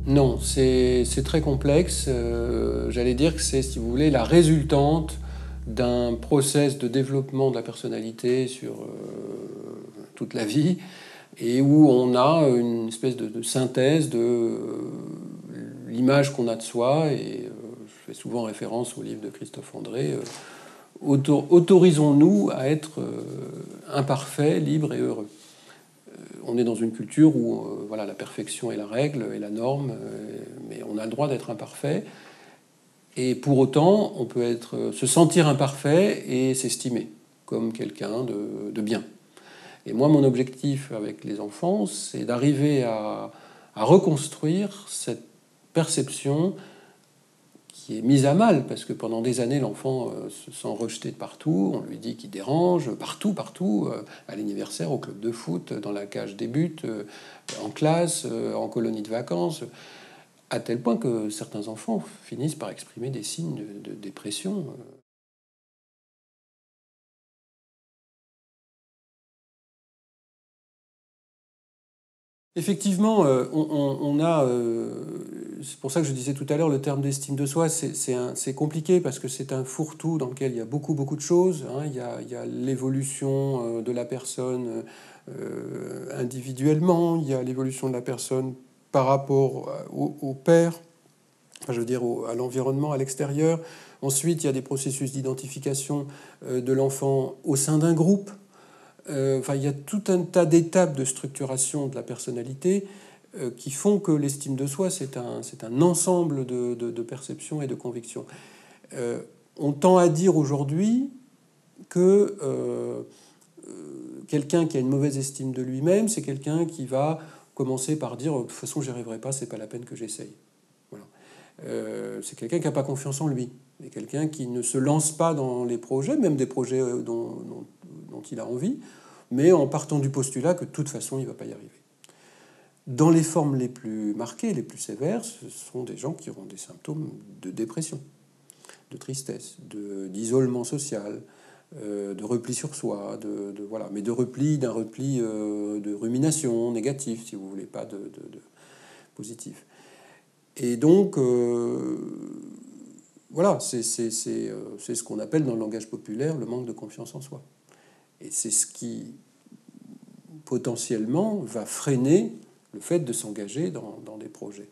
Non, c'est très complexe. J'allais dire que c'est, si vous voulez, la résultante d'un process de développement de la personnalité sur toute la vie, et où on a une espèce de synthèse de l'image qu'on a de soi. Et je fais souvent référence au livre de Christophe André. Autorisons-nous à être imparfaits, libres et heureux. On est dans une culture où voilà, la perfection est la règle et la norme, mais on a le droit d'être imparfait. Et pour autant, on peut se sentir imparfait et s'estimer comme quelqu'un de bien. Et moi, mon objectif avec les enfants, c'est d'arriver à reconstruire cette perception qui est mise à mal, parce que pendant des années, l'enfant se sent rejeté de partout, on lui dit qu'il dérange, partout, à l'anniversaire, au club de foot, dans la cage des buts, en classe, en colonie de vacances, à tel point que certains enfants finissent par exprimer des signes de dépression. Effectivement, on a. C'est pour ça que je disais tout à l'heure, le terme d'estime de soi, c'est compliqué parce que c'est un fourre-tout dans lequel il y a beaucoup de choses. Hein. Il y a l'évolution de la personne individuellement, il y a l'évolution de la personne par rapport au père, enfin, je veux dire à l'environnement, à l'extérieur. Ensuite, il y a des processus d'identification de l'enfant au sein d'un groupe. Enfin, il y a tout un tas d'étapes de structuration de la personnalité qui font que l'estime de soi, c'est un ensemble de perceptions et de convictions. On tend à dire aujourd'hui que quelqu'un qui a une mauvaise estime de lui-même, c'est quelqu'un qui va commencer par dire de toute façon, j'y arriverai pas, c'est pas la peine que j'essaye. Voilà. C'est quelqu'un qui n'a pas confiance en lui, et quelqu'un qui ne se lance pas dans les projets, même des projets dont il a envie, mais en partant du postulat que de toute façon, il ne va pas y arriver. Dans les formes les plus marquées, les plus sévères, ce sont des gens qui auront des symptômes de dépression, de tristesse, d'isolement social, de repli sur soi, voilà, mais d'un repli de rumination négatif, si vous voulez, pas de positif. Et donc, voilà, c'est ce qu'on appelle dans le langage populaire le manque de confiance en soi. Et c'est ce qui potentiellement va freiner le fait de s'engager dans des projets.